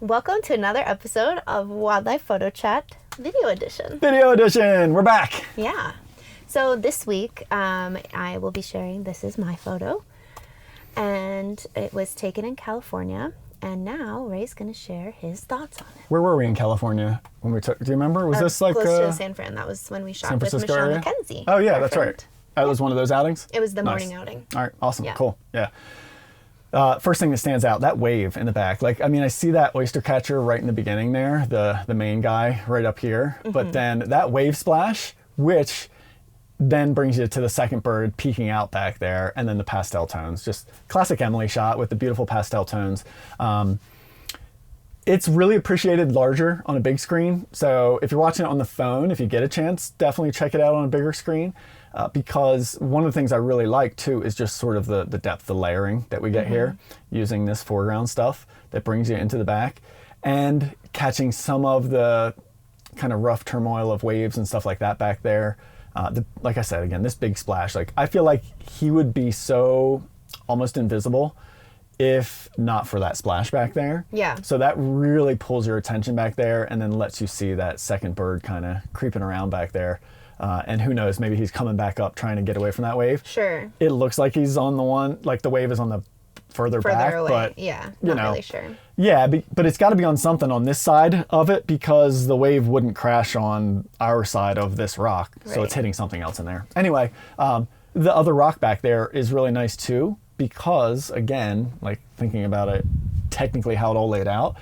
Welcome to another episode of Wildlife Photo Chat Video Edition. Video Edition! We're back! Yeah. So this week, I will be sharing, this is my photo, and it was taken in California, and now Ray's going to share his thoughts on it. Where were we in California when we took, do you remember? Was this like close to San Fran. That was when we shot San with Francisco Michelle area? McKenzie. Oh yeah, our that's friend. right. That was one of those outings? It was the Nice. morning outing. All right, awesome, Yeah. cool, yeah. First thing that stands out, that wave in the back. Like, I mean, I see that Oystercatcher right in the beginning there, the main guy right up here. Mm-hmm. But then that wave splash, which then brings you to the second bird peeking out back there, and then the pastel tones. Just classic Emilie shot with the beautiful pastel tones. It's really appreciated larger on a big screen. So if you're watching it on the phone, if you get a chance, definitely check it out on a bigger screen. Because one of the things I really like too is just sort of the depth, the layering that we get here using this foreground stuff that brings you into the back and catching some of the kind of rough turmoil of waves and stuff like that back there. Like I said, again, this big splash, like I feel like he would be so almost invisible if not for that splash back there. Yeah. So that really pulls your attention back there and then lets you see that second bird kind of creeping around back there. And who knows, maybe he's coming back up trying to get away from that wave. Sure. It looks like he's on the one, like the wave is on the further back. Away, but yeah, you not know, really sure. Yeah, but it's got to be on something on this side of it because the wave wouldn't crash on our side of this rock. So Right. it's hitting something else in there. Anyway, the other rock back there is really nice too because, again, like thinking about it, technically how it all laid out,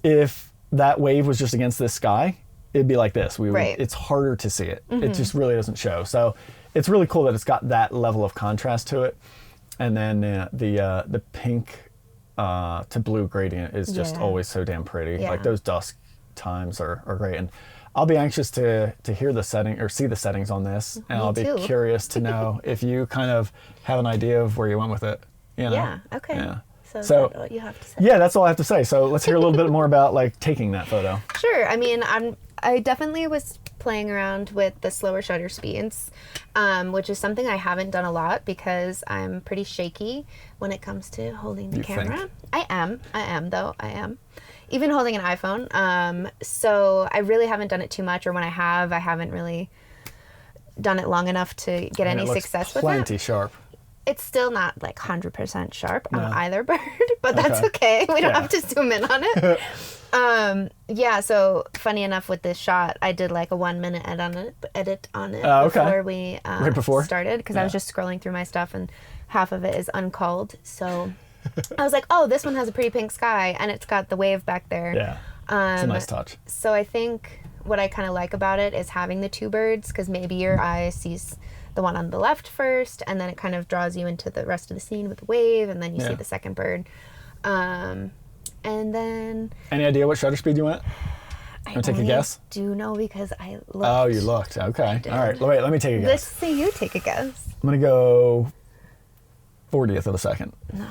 if that wave was just against this sky, it'd be like this. Right. It's harder to see it. It just really doesn't show. So it's really cool that it's got that level of contrast to it. And then the pink to blue gradient is just Yeah. always so damn pretty. Yeah. Like those dusk times are great. And I'll be anxious to hear the setting or see the settings on this. And I'll be too. curious to know if you kind of have an idea of where you went with it. You know? Yeah, okay. Yeah. So So- that's what you have to say. Yeah, that's all I have to say. So let's hear a little bit more about like taking that photo. Sure. I mean, I definitely was playing around with the slower shutter speeds, which is something I haven't done a lot because I'm pretty shaky when it comes to holding the You camera. think? I am. Even holding an iPhone. So I really haven't done it too much, or when I haven't really done it long enough to get And any it looks success with plenty it. sharp. It's still not like 100% sharp on No. either bird, but that's okay. We don't Yeah. have to zoom in on it. Yeah, so funny enough with this shot, I did like a 1 minute edit on it Okay. before we Right before? started because I was just scrolling through my stuff and half of it is unculled. So I was like, oh, this one has a pretty pink sky and it's got the wave back there. Yeah. It's a nice touch. So I think what I kind of like about it is having the two birds because maybe your eye sees the one on the left first and then it kind of draws you into the rest of the scene with the wave and then you see Yeah. the second bird. And then Any idea what shutter speed you went? I Wanna take a only guess? do know because I looked. Oh, you looked. Okay. All right. Wait, let me take a Let's guess. see you take a guess. I'm going to go 40th of a second. No.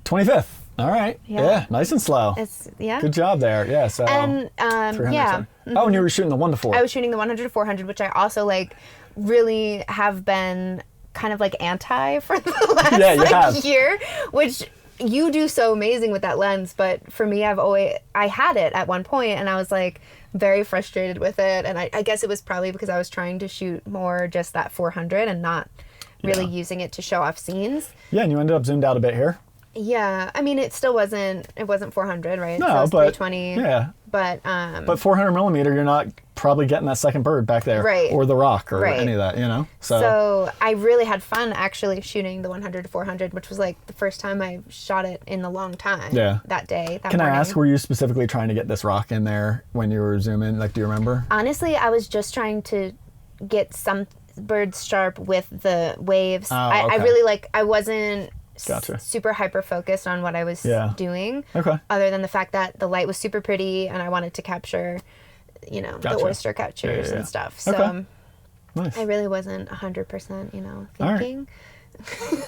25th. All right. Yeah. Yeah. Nice and slow. It's, yeah. Good job there. Yeah. So. And 300, yeah. sorry. Oh, and you were shooting the 1 to 4. I was shooting the 100 to 400, which I also like really have been kind of like anti for the last Yeah, you like have. year, which you do so amazing with that lens. But for me, I had it at one point and I was like very frustrated with it. And I guess it was probably because I was trying to shoot more just that 400 and not really Yeah. using it to show off scenes. Yeah, and you ended up zoomed out a bit here. Yeah, I mean, it still wasn't 400, right? No, so it was but 320. yeah. But 400 millimeter, you're not probably getting that second bird back there, Right. or the rock, or Right. any of that, you know. So I really had fun actually shooting the 100 to 400, which was like the first time I shot it in a long time. Yeah. That day. That Can I morning. ask, were you specifically trying to get this rock in there when you were zooming? Like, do you remember? Honestly, I was just trying to get some birds sharp with the waves. I okay. really like. I wasn't Gotcha. super hyper focused on what I was Yeah. doing. Okay. Other than the fact that the light was super pretty and I wanted to capture, the Gotcha. Oystercatchers Yeah. and stuff. So Okay. Nice. I really wasn't 100%, All right. thinking.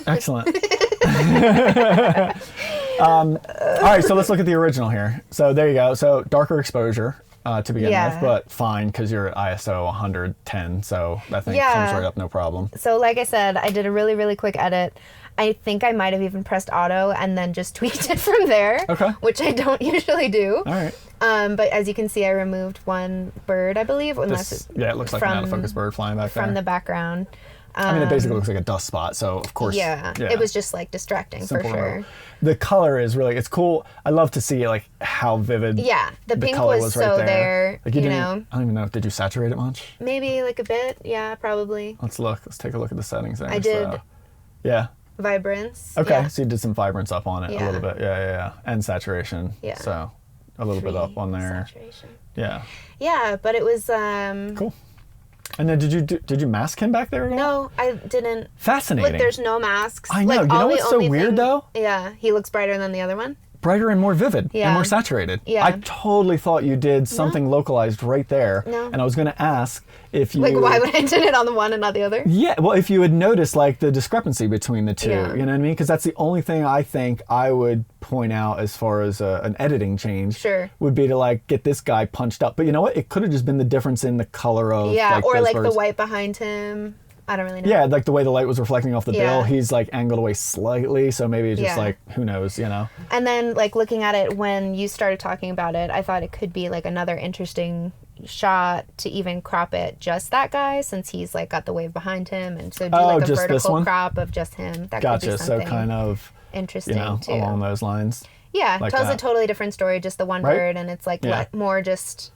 Excellent. All right, so let's look at the original here. So there you go. So darker exposure to begin Yeah. with, but fine because you're at ISO 110, so that thing Yeah. comes right up no problem. So like I said, I did a really, really quick edit. I think I might have even pressed auto and then just tweaked it from there. Okay. Which I don't usually do. All right. But as you can see, I removed one bird, I believe, unless it looks like an out of focus bird flying back there. From the background. I mean, it basically looks like a dust spot, so of course. Yeah. It was just like distracting Simple for sure. removal. The color is really, it's cool. I love to see like how vivid. Yeah, the pink color was right so there. there, Like, you know. I don't even know. Did you saturate it much? Maybe like a bit. Yeah, probably. Let's look. Let's take a look at the settings there. I did. Yeah. Vibrance. Okay, Yeah. so you did some vibrance up on it a Yeah. little bit. Yeah. And saturation. Yeah. So a little bit up on there. Saturation. Yeah. Yeah, but it was Cool. And then did you mask him back there at all? No, I didn't. Fascinating. Like there's no masks. I know. Like, You know all the what's so only weird thing- though? Yeah, he looks brighter than the other one. Brighter and more vivid and Yeah. more saturated. Yeah. I totally thought you did something localized right there. No. And I was going to ask if you... Like, why would I do it on the one and not the other? Yeah, well, if you had noticed like the discrepancy between the two, Yeah. you know what I mean? Because that's the only thing I think I would point out as far as an editing change. Sure. Would be to like get this guy punched up. But you know what? It could have just been the difference in the color of Yeah, or those like birds. the white behind him. I don't really know. Yeah, like the way the light was reflecting off the Yeah. bill, he's like angled away slightly, so maybe it's just Yeah. like, who knows, you know? And then, like, looking at it when you started talking about it, I thought it could be, like, another interesting shot to even crop it just that guy, since he's, like, got the wave behind him. And so do, like, a just this vertical one? crop of just him. That Gotcha, could be so something kind of, interesting, you know, too. along those lines. Yeah, like tells a that. totally different story, just the one Right? bird, and it's, like, Yeah. more just,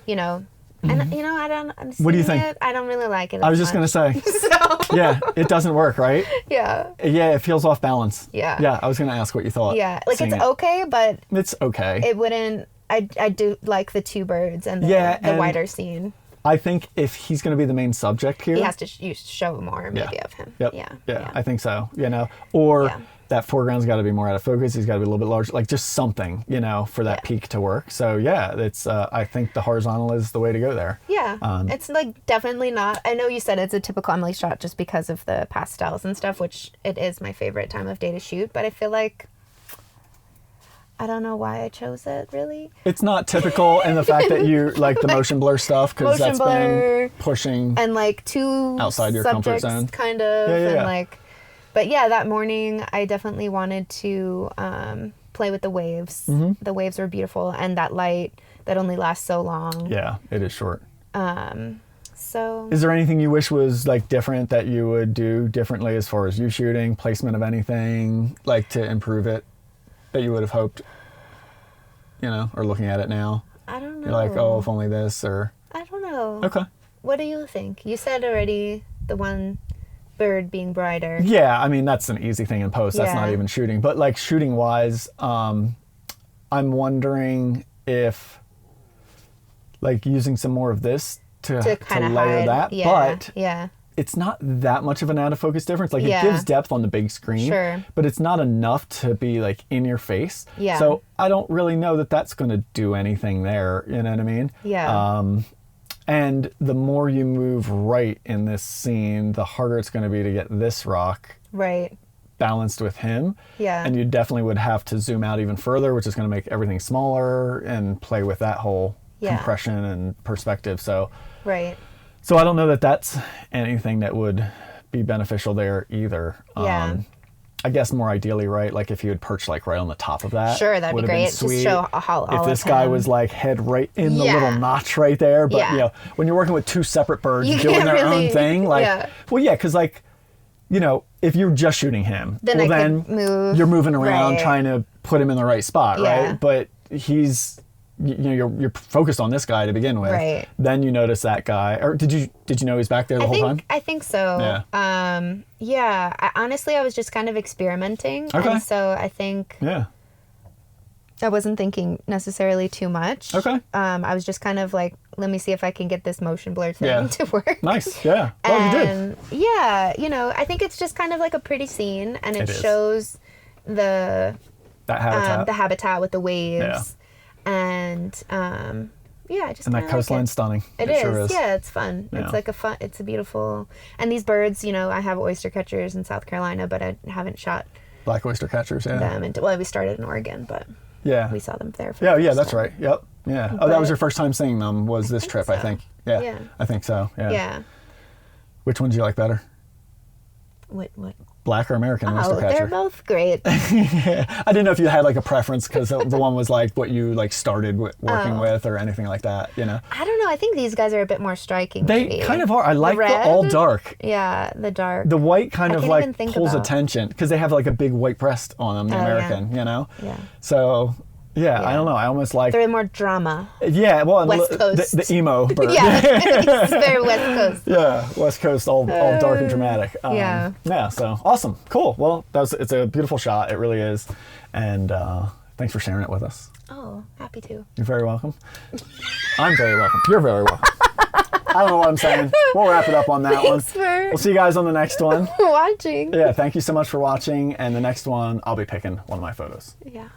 you know... And, you know, I'm What do you seeing think? it. I don't really like it I was as just going to much. say, So, yeah, it doesn't work, right? yeah. Yeah, it feels off balance. Yeah. Yeah, I was going to ask what you thought. Yeah, like, seeing it's it. okay, but It's okay. it wouldn't... I do like the two birds and the, Yeah, the and- wider scene. I think if he's going to be the main subject here... He has to show more, maybe, of him. Yep. Yeah. I think so, you know? Or Yeah. that foreground's got to be more out of focus. He's got to be a little bit larger, like just something, you know, for that Yeah. peak to work. So yeah, it's, I think the horizontal is the way to go there. Yeah. It's like definitely not. I know you said it's a typical Emilie shot just because of the pastels and stuff, which it is my favorite time of day to shoot, but I feel like I don't know why I chose it, really. It's not typical in the fact that you like the motion blur stuff, because Motion that's blur been pushing. And like two Outside your comfort subjects, zone. kind of. Yeah, yeah, and yeah. like, but yeah, that morning I definitely wanted to play with the waves. Mm-hmm. The waves were beautiful, and that light that only lasts so long. Yeah, it is short. So Is there anything you wish was like different that you would do differently as far as you shooting, placement of anything, like to improve it that you would have hoped, you know, or looking at it now? I don't know. You're like, oh, if only this, or... I don't know. Okay. What do you think? You said already the one bird being brighter. Yeah, I mean, that's an easy thing in post. That's not Yeah. even shooting. But like shooting wise, I'm wondering if like using some more of this to kind of layer hide. that. Yeah. But yeah. it's not that much of an out of focus difference. Like Yeah. it gives depth on the big screen, Sure. but it's not enough to be like in your face. Yeah. So I don't really know that that's going to do anything there. You know what I mean? Yeah. And the more you move right in this scene, the harder it's going to be to get this rock Right. balanced with him. Yeah. And you definitely would have to zoom out even further, which is going to make everything smaller and play with that whole Yeah. compression and perspective. So Right. I don't know that that's anything that would be beneficial there either. Yeah. I guess more ideally, right? Like if you would perch like right on the top of that. Sure, that'd be would have been great. Just sweet. show all If of this guy him. was like head right in the Yeah. little notch right there, but Yeah. you know, when you're working with two separate birds You doing can't their really- own thing, like, yeah. well, yeah, because like, you know, if you're just shooting him, Then well, I then could move. you're moving around Right. trying to put him in the right spot, Yeah. right? But he's, you know, you're focused on this guy to begin with. Right. Then you notice that guy, or did you know he was back there the whole time? I think so. Yeah. Yeah. Honestly, I was just kind of experimenting. Okay. And so I think Yeah. I wasn't thinking necessarily too much. Okay. I was just kind of like, let me see if I can get this motion blur thing Yeah. to work. Nice. Yeah. Well, you did. And yeah, you know, I think it's just kind of like a pretty scene, and it It is. shows the That habitat. with the waves, and yeah, I just And that kinda like coastline's it. stunning. It is. sure is. Yeah, it's fun. Yeah. It's like it's a beautiful, and these birds, you know, I have Oystercatchers in South Carolina, but I haven't shot Black Oystercatchers, yeah. them. Well, we started in Oregon, but Yeah. we saw them there. For Yeah, the yeah, first that's time. right. Yep. Yeah. Oh, that was But- your first time seeing them, was this trip, I so. think. Yeah. Yeah. I think so. Yeah. Yeah. Which one do you like better? What? Black or American Oh, Oystercatcher? they're both great. I didn't know if you had like a preference because the one was like what you like started working with or anything like that, you know? I don't know. I think these guys are a bit more striking. They maybe. kind of are. I like the red? all dark. Yeah, the dark. The white kind I of can't like even think pulls about- attention because they have like a big white breast on them, the Oh, yeah. American, you know? Yeah. So, yeah, I Yeah. don't know. I almost like... They're more drama. Yeah, well, West Coast. the emo bird. Yeah, it's very West Coast. Yeah, West Coast, all dark and dramatic. Yeah. Yeah, so awesome. Cool. Well, it's a beautiful shot. It really is. And thanks for sharing it with us. Oh, happy to. You're very welcome. I'm very welcome. You're very welcome. I don't know what I'm saying. We'll wrap it up on that Thanks one. for We'll see you guys on the next one. watching. Yeah, thank you so much for watching. And the next one, I'll be picking one of my photos. Yeah.